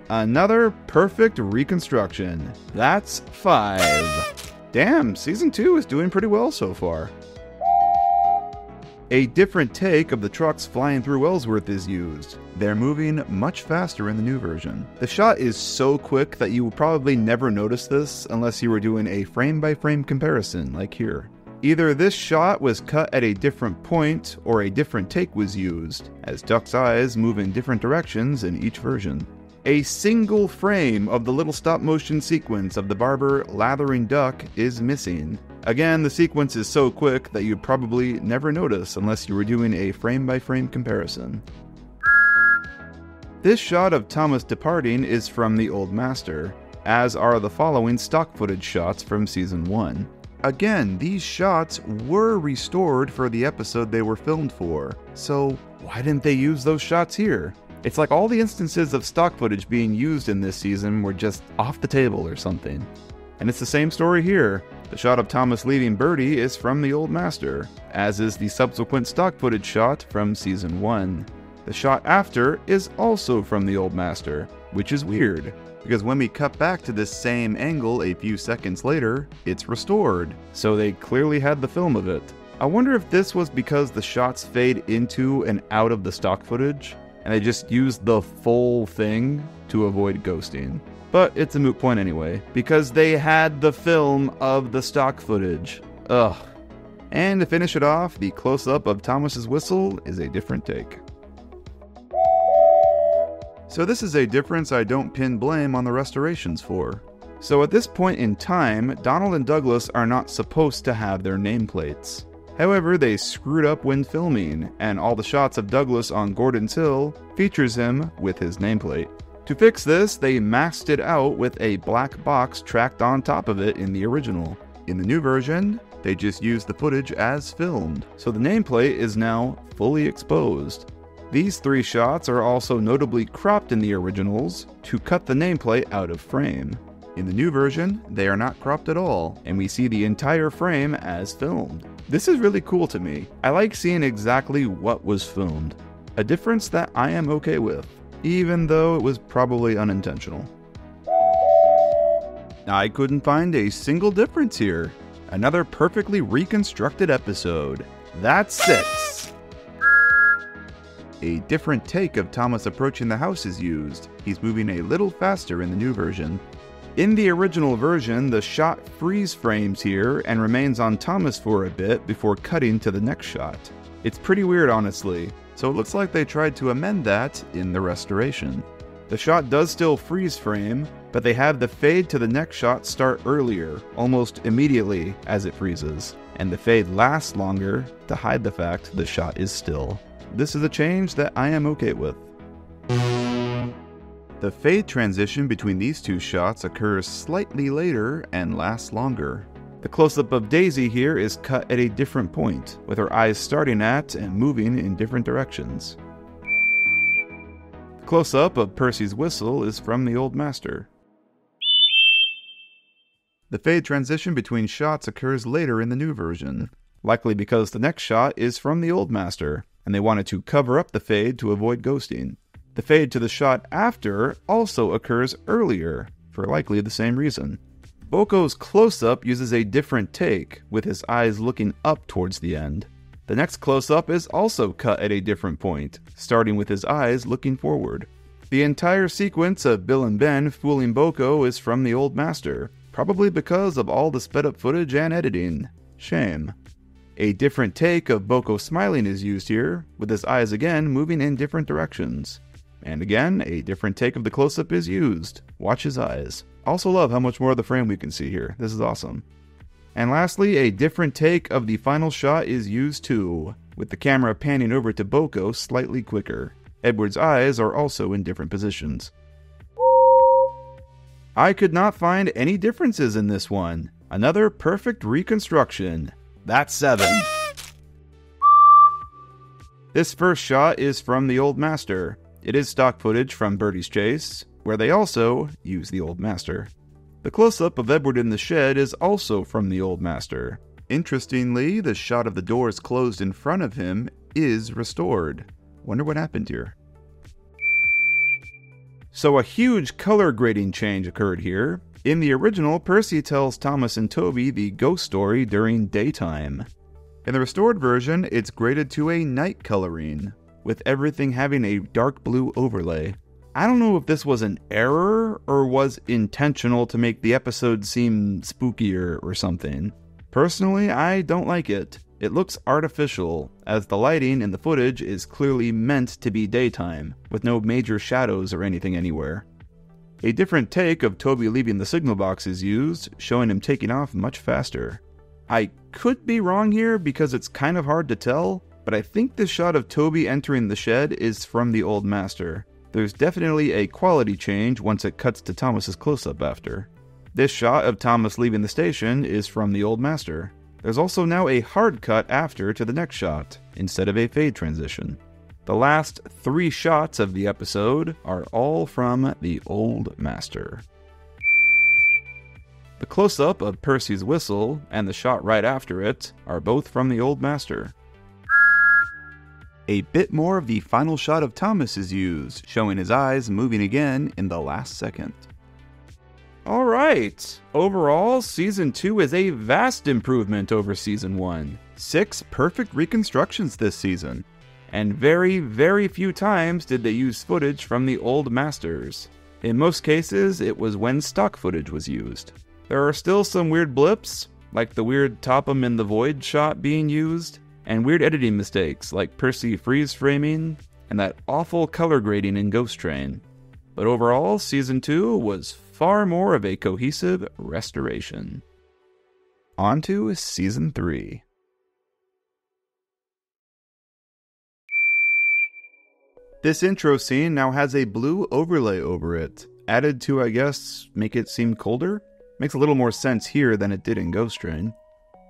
Another perfect reconstruction. That's 5. Damn, Season 2 is doing pretty well so far. A different take of the trucks flying through Ellsworth is used. They're moving much faster in the new version. The shot is so quick that you will probably never notice this unless you were doing a frame-by-frame comparison, like here. Either this shot was cut at a different point or a different take was used, as Duck's eyes move in different directions in each version. A single frame of the little stop-motion sequence of the barber lathering Duck is missing. Again, the sequence is so quick that you'd probably never notice unless you were doing a frame-by-frame comparison. This shot of Thomas departing is from the Old Master, as are the following stock footage shots from Season 1. Again, these shots were restored for the episode they were filmed for, so why didn't they use those shots here? It's like all the instances of stock footage being used in this season were just off the table or something. And it's the same story here. The shot of Thomas leaving Birdie is from the Old Master, as is the subsequent stock footage shot from Season 1. The shot after is also from the Old Master, which is weird, because when we cut back to this same angle a few seconds later, it's restored, so they clearly had the film of it. I wonder if this was because the shots fade into and out of the stock footage, and they just used the full thing to avoid ghosting. But it's a moot point anyway, because they had the film of the stock footage. Ugh. And to finish it off, the close-up of Thomas's whistle is a different take. So this is a difference I don't pin blame on the restorations for. So at this point in time, Donald and Douglas are not supposed to have their nameplates. However, they screwed up when filming, and all the shots of Douglas on Gordon's Hill features him with his nameplate. To fix this, they masked it out with a black box tracked on top of it in the original. In the new version, they just used the footage as filmed, so the nameplate is now fully exposed. These 3 shots are also notably cropped in the originals to cut the nameplate out of frame. In the new version, they are not cropped at all, and we see the entire frame as filmed. This is really cool to me. I like seeing exactly what was filmed. A difference that I am okay with, even though it was probably unintentional. I couldn't find a single difference here. Another perfectly reconstructed episode. That's 6. A different take of Thomas approaching the house is used. He's moving a little faster in the new version. In the original version, the shot freeze frames here and remains on Thomas for a bit before cutting to the next shot. It's pretty weird, honestly, so it looks like they tried to amend that in the restoration. The shot does still freeze frame, but they have the fade to the next shot start earlier, almost immediately as it freezes, and the fade lasts longer to hide the fact the shot is still. This is a change that I am okay with. The fade transition between these 2 shots occurs slightly later and lasts longer. The close-up of Daisy here is cut at a different point, with her eyes starting at and moving in different directions. The close-up of Percy's whistle is from the Old Master. The fade transition between shots occurs later in the new version, likely because the next shot is from the Old Master, and they wanted to cover up the fade to avoid ghosting. The fade to the shot after also occurs earlier, for likely the same reason. Boko's close-up uses a different take, with his eyes looking up towards the end. The next close-up is also cut at a different point, starting with his eyes looking forward. The entire sequence of Bill and Ben fooling Boko is from the Old Master, probably because of all the sped-up footage and editing. Shame. A different take of Boko smiling is used here, with his eyes again moving in different directions. And again, a different take of the close-up is used. Watch his eyes. Also love how much more of the frame we can see here. This is awesome. And lastly, a different take of the final shot is used too, with the camera panning over to Boko slightly quicker. Edward's eyes are also in different positions. I could not find any differences in this one. Another perfect reconstruction. That's 7. This first shot is from the Old Master. It is stock footage from Birdie's Chase, where they also use the Old Master. The close-up of Edward in the shed is also from the Old Master. Interestingly, the shot of the doors closed in front of him is restored. Wonder what happened here. So a huge color grading change occurred here. In the original, Percy tells Thomas and Toby the ghost story during daytime. In the restored version, it's graded to a night coloring, with everything having a dark blue overlay. I don't know if this was an error or was intentional to make the episode seem spookier or something. Personally, I don't like it. It looks artificial, as the lighting in the footage is clearly meant to be daytime, with no major shadows or anything anywhere. A different take of Toby leaving the signal box is used, showing him taking off much faster. I could be wrong here because it's kind of hard to tell, but I think this shot of Toby entering the shed is from the Old Master. There's definitely a quality change once it cuts to Thomas's close-up after. This shot of Thomas leaving the station is from the Old Master. There's also now a hard cut after to the next shot, instead of a fade transition. The last 3 shots of the episode are all from the Old Master. The close-up of Percy's whistle and the shot right after it are both from the Old Master. A bit more of the final shot of Thomas is used, showing his eyes moving again in the last second. Alright, overall, Season 2 is a vast improvement over Season 1. 6 perfect reconstructions this season. And very, very few times did they use footage from the Old Masters. In most cases, it was when stock footage was used. There are still some weird blips, like the weird Topham in the Void shot being used, and weird editing mistakes like Percy freeze framing, and that awful color grading in Ghost Train. But overall, Season 2 was far more of a cohesive restoration. On to Season 3. This intro scene now has a blue overlay over it, added to, I guess, make it seem colder? Makes a little more sense here than it did in Ghost Train.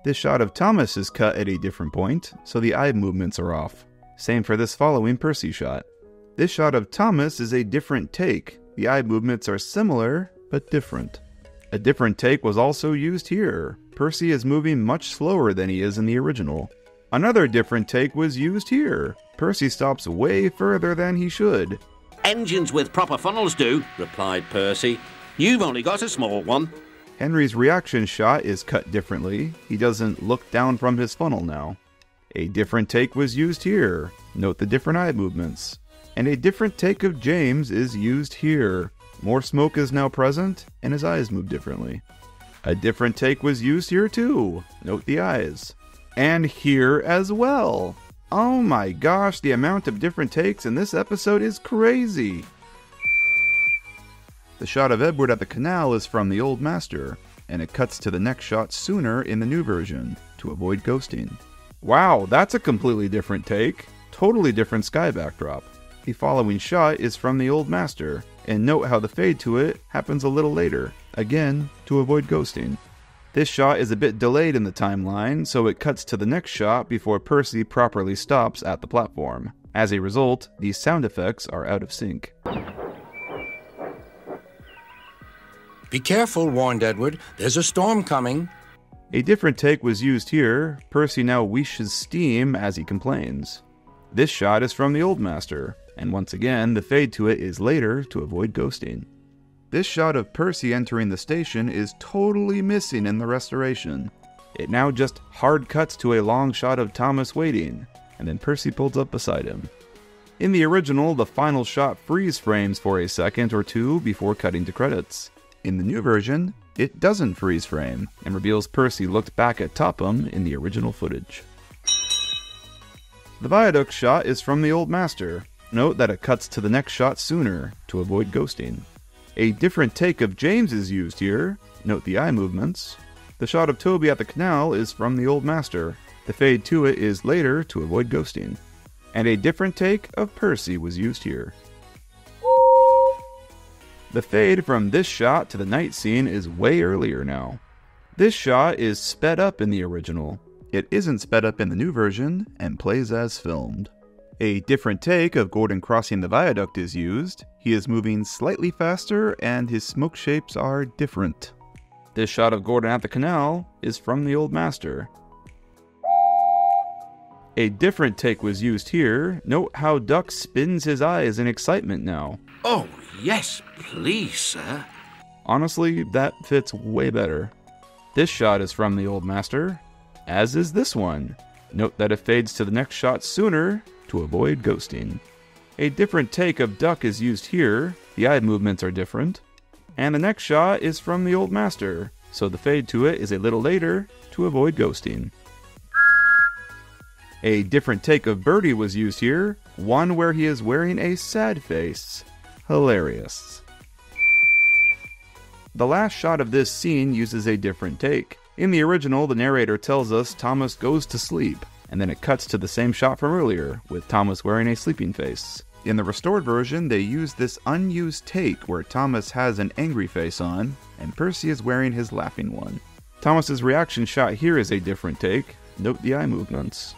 This shot of Thomas is cut at a different point, so the eye movements are off. Same for this following Percy shot. This shot of Thomas is a different take. The eye movements are similar, but different. A different take was also used here. Percy is moving much slower than he is in the original. Another different take was used here. Percy stops way further than he should. "Engines with proper funnels do," replied Percy. "You've only got a small one." Henry's reaction shot is cut differently. He doesn't look down from his funnel now. A different take was used here. Note the different eye movements. And a different take of James is used here. More smoke is now present, and his eyes move differently. A different take was used here too. Note the eyes. And here as well. Oh my gosh, the amount of different takes in this episode is crazy. The shot of Edward at the canal is from the Old Master, and it cuts to the next shot sooner in the new version, to avoid ghosting. Wow, that's a completely different take. Totally different sky backdrop. The following shot is from the Old Master, and note how the fade to it happens a little later, again, to avoid ghosting. This shot is a bit delayed in the timeline, so it cuts to the next shot before Percy properly stops at the platform. As a result, these sound effects are out of sync. "Be careful," warned Edward. "There's a storm coming." A different take was used here. Percy now wheeshes steam as he complains. This shot is from the Old Master, and once again, the fade to it is later to avoid ghosting. This shot of Percy entering the station is totally missing in the restoration. It now just hard cuts to a long shot of Thomas waiting, and then Percy pulls up beside him. In the original, the final shot freeze frames for a second or two before cutting to credits. In the new version, it doesn't freeze frame, and reveals Percy looked back at Topham in the original footage. The viaduct shot is from the Old Master. Note that it cuts to the next shot sooner, to avoid ghosting. A different take of James is used here. Note the eye movements. The shot of Toby at the canal is from the Old Master. The fade to it is later to avoid ghosting. And a different take of Percy was used here. The fade from this shot to the night scene is way earlier now. This shot is sped up in the original. It isn't sped up in the new version, and plays as filmed. A different take of Gordon crossing the viaduct is used. He is moving slightly faster, and his smoke shapes are different. This shot of Gordon at the canal is from the Old Master. A different take was used here. Note how Duck spins his eyes in excitement now. "Oh, yes, please, sir." Honestly, that fits way better. This shot is from the Old Master, as is this one. Note that it fades to the next shot sooner to avoid ghosting. A different take of Duck is used here. The eye movements are different. And the next shot is from the Old Master, so the fade to it is a little later to avoid ghosting. A different take of Birdie was used here, one where he is wearing a sad face. Hilarious. The last shot of this scene uses a different take. In the original, the narrator tells us Thomas goes to sleep, and then it cuts to the same shot from earlier, with Thomas wearing a sleeping face. In the restored version, they use this unused take where Thomas has an angry face on, and Percy is wearing his laughing one. Thomas's reaction shot here is a different take. Note the eye movements.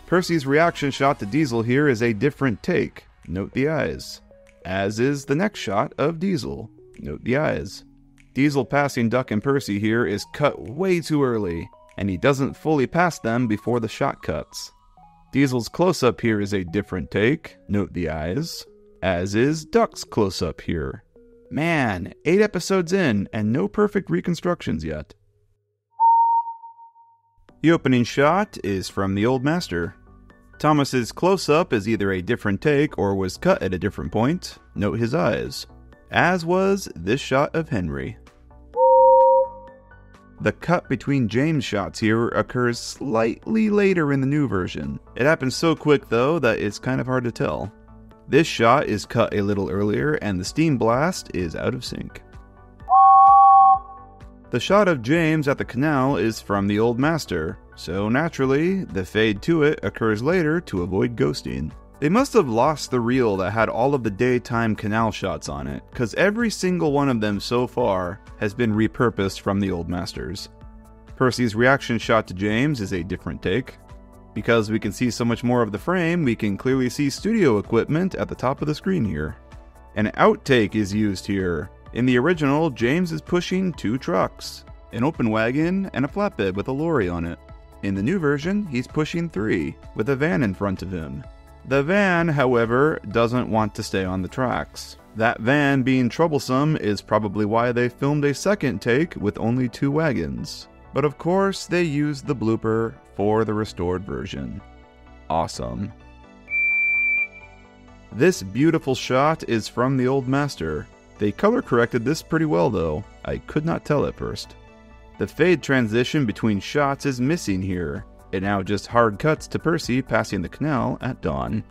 Percy's reaction shot to Diesel here is a different take. Note the eyes. As is the next shot of Diesel. Note the eyes. Diesel passing Duck and Percy here is cut way too early, and he doesn't fully pass them before the shot cuts. Diesel's close-up here is a different take. Note the eyes. As is Duck's close-up here. Man, 8 episodes in, and no perfect reconstructions yet. The opening shot is from the Old Master. Thomas's close-up is either a different take or was cut at a different point. Note his eyes. As was this shot of Henry. The cut between James shots here occurs slightly later in the new version. It happens so quick though that it's kind of hard to tell. This shot is cut a little earlier and the steam blast is out of sync. The shot of James at the canal is from the Old Master, so naturally, the fade to it occurs later to avoid ghosting. They must have lost the reel that had all of the daytime canal shots on it, cause every single one of them so far has been repurposed from the Old Masters. Percy's reaction shot to James is a different take. Because we can see so much more of the frame, we can clearly see studio equipment at the top of the screen here. An outtake is used here. In the original, James is pushing 2 trucks, an open wagon and a flatbed with a lorry on it. In the new version, he's pushing 3, with a van in front of him. The van, however, doesn't want to stay on the tracks. That van being troublesome is probably why they filmed a second take with only 2 wagons. But of course, they used the blooper for the restored version. Awesome. This beautiful shot is from the Old Master. They color corrected this pretty well though. I could not tell at first. The fade transition between shots is missing here. It now just hard cuts to Percy passing the canal at dawn.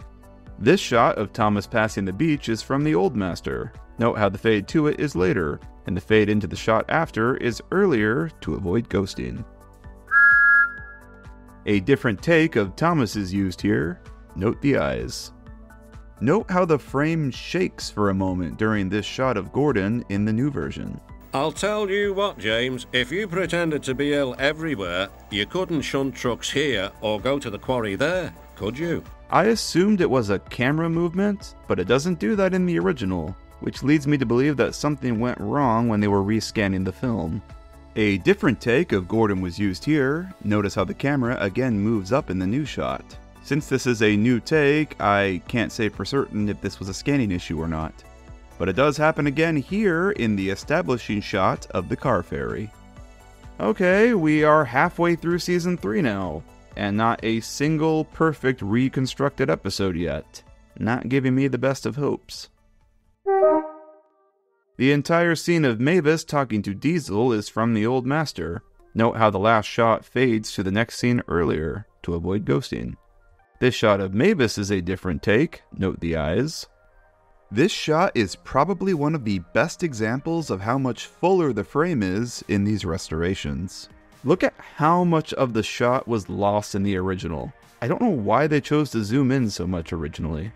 This shot of Thomas passing the beach is from the Old Master. Note how the fade to it is later, and the fade into the shot after is earlier to avoid ghosting. A different take of Thomas is used here. Note the eyes. Note how the frame shakes for a moment during this shot of Gordon in the new version. I'll tell you what, James, if you pretended to be ill everywhere, you couldn't shunt trucks here or go to the quarry there, could you? I assumed it was a camera movement, but it doesn't do that in the original, which leads me to believe that something went wrong when they were rescanning the film. A different take of Gordon was used here. Notice how the camera again moves up in the new shot. Since this is a new take, I can't say for certain if this was a scanning issue or not. But it does happen again here in the establishing shot of the car ferry. Okay, we are halfway through season 3 now, and not a single perfect reconstructed episode yet. Not giving me the best of hopes. The entire scene of Mavis talking to Diesel is from the Old Master. Note how the last shot fades to the next scene earlier to avoid ghosting. This shot of Mavis is a different take. Note the eyes. This shot is probably one of the best examples of how much fuller the frame is in these restorations. Look at how much of the shot was lost in the original. I don't know why they chose to zoom in so much originally.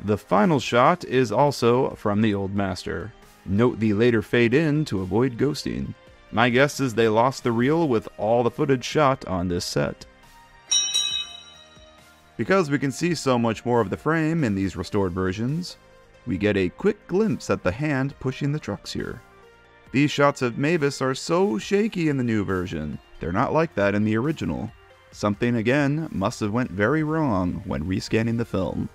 The final shot is also from the Old Master. Note the later fade in to avoid ghosting. My guess is they lost the reel with all the footage shot on this set. Because we can see so much more of the frame in these restored versions, we get a quick glimpse at the hand pushing the trucks here. These shots of Mavis are so shaky in the new version. They're not like that in the original. Something again must have went very wrong when rescanning the film.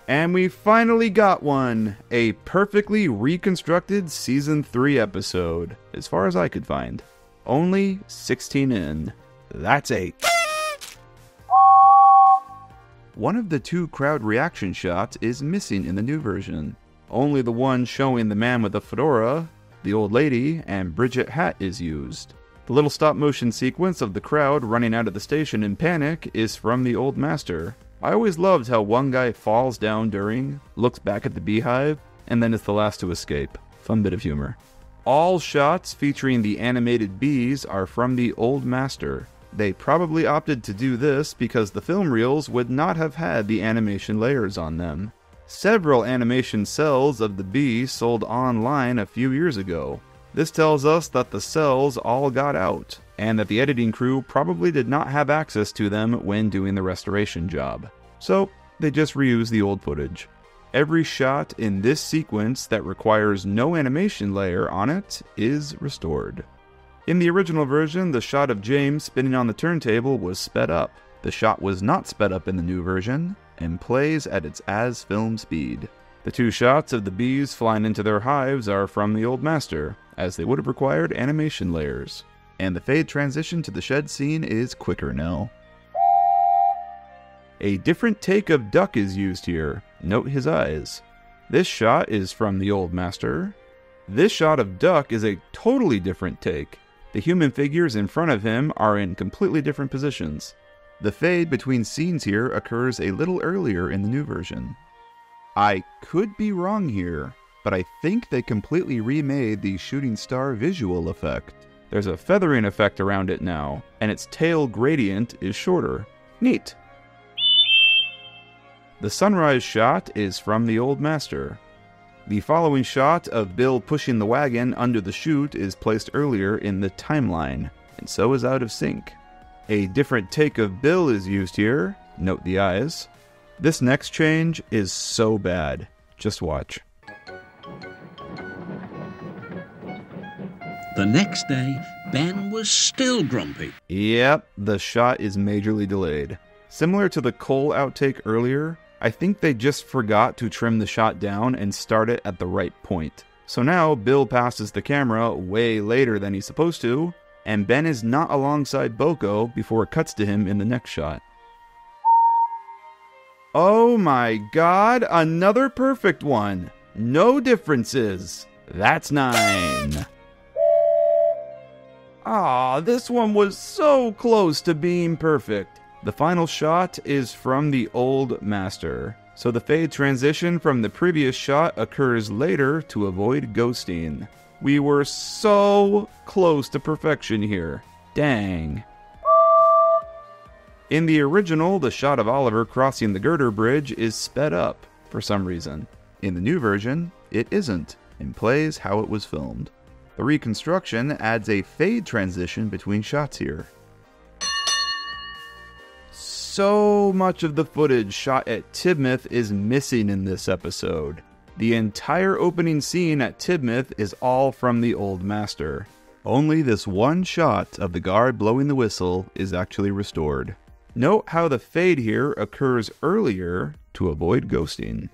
And we finally got one! A perfectly reconstructed Season 3 episode, as far as I could find. Only 16 in. That's 8. One of the 2 crowd reaction shots is missing in the new version. Only the one showing the man with the fedora. the old lady, and Bridget Hat is used. The little stop-motion sequence of the crowd running out of the station in panic is from the Old Master. I always loved how one guy falls down during, looks back at the beehive, and then is the last to escape. Fun bit of humor. All shots featuring the animated bees are from the Old Master. They probably opted to do this because the film reels would not have had the animation layers on them. Several animation cells of the bee sold online a few years ago. This tells us that the cells all got out, and that the editing crew probably did not have access to them when doing the restoration job. So, they just reused the old footage. Every shot in this sequence that requires no animation layer on it is restored. In the original version, the shot of James spinning on the turntable was sped up. The shot was not sped up in the new version, and plays at its as-film speed. The two shots of the bees flying into their hives are from the Old Master, as they would have required animation layers. And the fade transition to the shed scene is quicker now. A different take of Duck is used here. Note his eyes. This shot is from the Old Master. This shot of Duck is a totally different take. The human figures in front of him are in completely different positions. The fade between scenes here occurs a little earlier in the new version. I could be wrong here, but I think they completely remade the shooting star visual effect. There's a feathering effect around it now, and its tail gradient is shorter. Neat. The sunrise shot is from the Old Master. The following shot of Bill pushing the wagon under the chute is placed earlier in the timeline, and so is out of sync. A different take of Bill is used here. Note the eyes. This next change is so bad. Just watch. The next day, Ben was still grumpy. Yep, the shot is majorly delayed. Similar to the Cole outtake earlier, I think they just forgot to trim the shot down and start it at the right point. So now Bill passes the camera way later than he's supposed to, and Ben is not alongside Boko before it cuts to him in the next shot. Oh my god, another perfect one! No differences! That's 9. Aw, this one was so close to being perfect. The final shot is from the Old Master, so the fade transition from the previous shot occurs later to avoid ghosting. We were so close to perfection here. Dang. In the original, the shot of Oliver crossing the girder bridge is sped up for some reason. In the new version, it isn't, and plays how it was filmed. The reconstruction adds a fade transition between shots here. So much of the footage shot at Tidmouth is missing in this episode. The entire opening scene at Tidmouth is all from the Old Master. Only this one shot of the guard blowing the whistle is actually restored. Note how the fade here occurs earlier to avoid ghosting.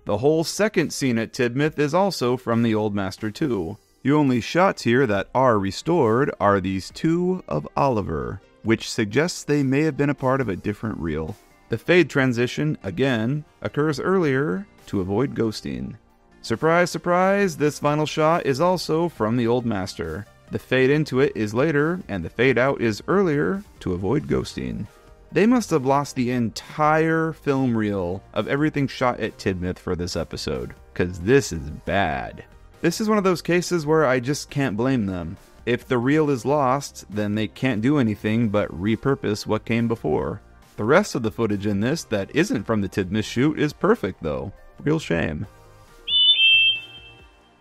The whole second scene at Tidmouth is also from the Old Master too. The only shots here that are restored are these two of Oliver, which suggests they may have been a part of a different reel. The fade transition, again, occurs earlier to avoid ghosting. Surprise, surprise, this final shot is also from the Old Master. The fade into it is later, and the fade out is earlier to avoid ghosting. They must have lost the entire film reel of everything shot at Tidmouth for this episode, because this is bad. This is one of those cases where I just can't blame them. If the reel is lost, then they can't do anything but repurpose what came before. The rest of the footage in this that isn't from the Tidmouth shoot is perfect though. Real shame.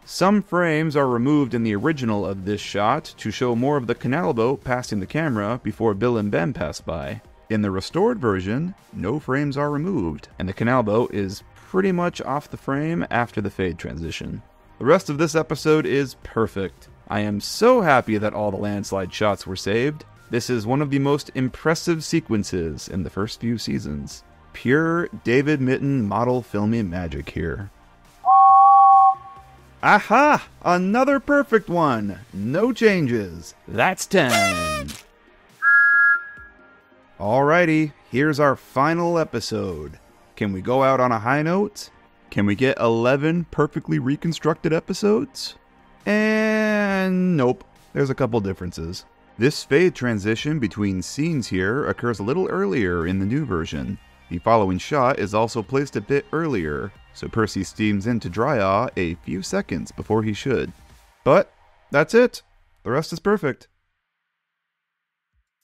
Some frames are removed in the original of this shot to show more of the canal boat passing the camera before Bill and Ben pass by. In the restored version, no frames are removed, and the canal boat is pretty much off the frame after the fade transition. The rest of this episode is perfect. I am so happy that all the landslide shots were saved. This is one of the most impressive sequences in the first few seasons. Pure David Mitton model filming magic here. Aha! Another perfect one! No changes. That's 10. Alrighty, here's our final episode. Can we go out on a high note? Can we get 11 perfectly reconstructed episodes? And nope, there's a couple differences. This fade transition between scenes here occurs a little earlier in the new version. The following shot is also placed a bit earlier, so Percy steams into Dryah a few seconds before he should. But that's it. The rest is perfect.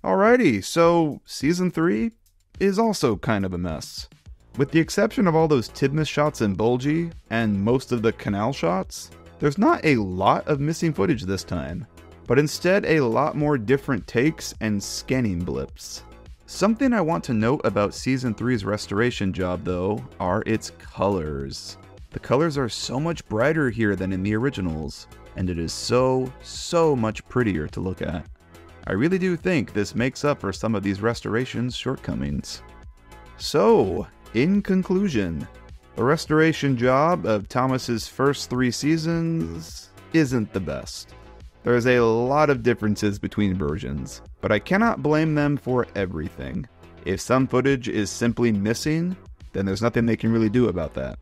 Alrighty, so Season 3 is also kind of a mess. With the exception of all those Titmus shots in Bulgy, and most of the canal shots, there's not a lot of missing footage this time, but instead a lot more different takes and scanning blips. Something I want to note about Season 3's restoration job, though, are its colors. The colors are so much brighter here than in the originals, and it is so much prettier to look at. I really do think this makes up for some of these restorations' shortcomings. So, in conclusion, the restoration job of Thomas's first 3 seasons isn't the best. There's a lot of differences between versions, but I cannot blame them for everything. If some footage is simply missing, then there's nothing they can really do about that.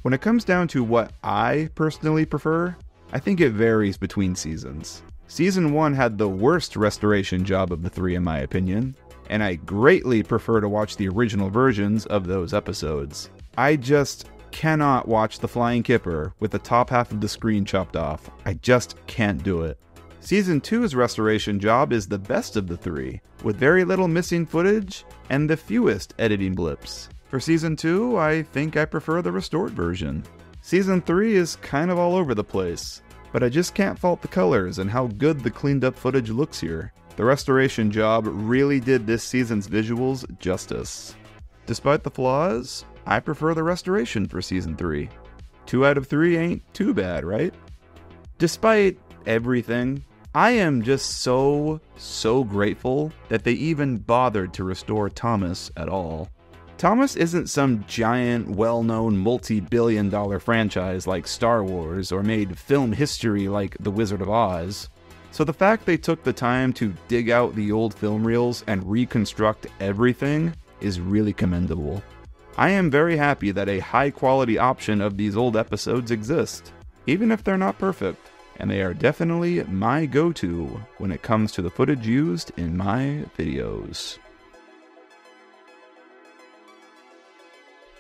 When it comes down to what I personally prefer, I think it varies between seasons. Season 1 had the worst restoration job of the 3 in my opinion, and I greatly prefer to watch the original versions of those episodes. I just cannot watch the Flying Kipper with the top half of the screen chopped off. I just can't do it. Season 2's restoration job is the best of the 3, with very little missing footage and the fewest editing blips. For Season 2, I think I prefer the restored version. Season 3 is kind of all over the place, but I just can't fault the colors and how good the cleaned up footage looks here. The restoration job really did this season's visuals justice. Despite the flaws, I prefer the restoration for Season 3. 2 out of 3 ain't too bad, right? Despite everything, I am just so grateful that they even bothered to restore Thomas at all. Thomas isn't some giant, well-known, multi-billion-dollar franchise like Star Wars or made film history like The Wizard of Oz. So the fact they took the time to dig out the old film reels and reconstruct everything is really commendable. I am very happy that a high-quality option of these old episodes exist, even if they're not perfect, and they are definitely my go-to when it comes to the footage used in my videos.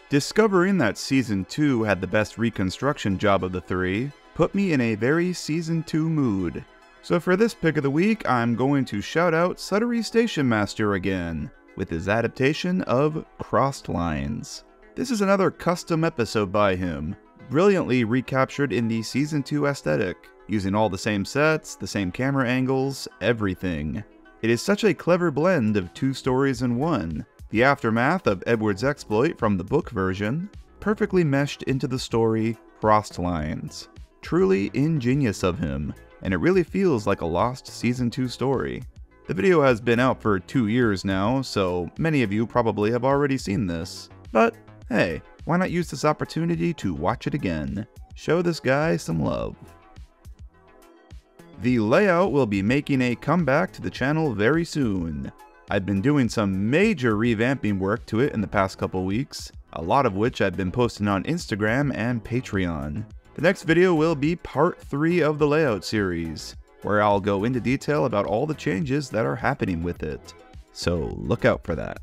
Discovering that Season 2 had the best reconstruction job of the 3 put me in a very Season 2 mood. So for this pick of the week, I'm going to shout out Suttery Station Master again, with his adaptation of Crossed Lines. This is another custom episode by him, brilliantly recaptured in the Season 2 aesthetic, using all the same sets, the same camera angles, everything. It is such a clever blend of 2 stories in one. The aftermath of Edward's exploit from the book version, perfectly meshed into the story Crossed Lines. Truly ingenious of him, and it really feels like a lost Season 2 story. The video has been out for 2 years now, so many of you probably have already seen this. But hey, why not use this opportunity to watch it again? Show this guy some love. The layout will be making a comeback to the channel very soon. I've been doing some major revamping work to it in the past couple weeks, a lot of which I've been posting on Instagram and Patreon. The next video will be part 3 of the layout series, where I'll go into detail about all the changes that are happening with it. So look out for that.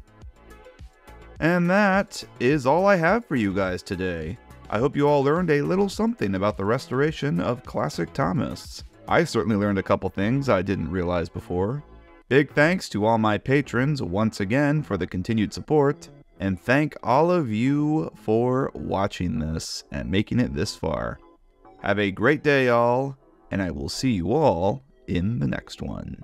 And that is all I have for you guys today. I hope you all learned a little something about the restoration of classic Thomas. I certainly learned a couple things I didn't realize before. Big thanks to all my patrons once again for the continued support, and thank all of you for watching this and making it this far. Have a great day, all, and I will see you all in the next one.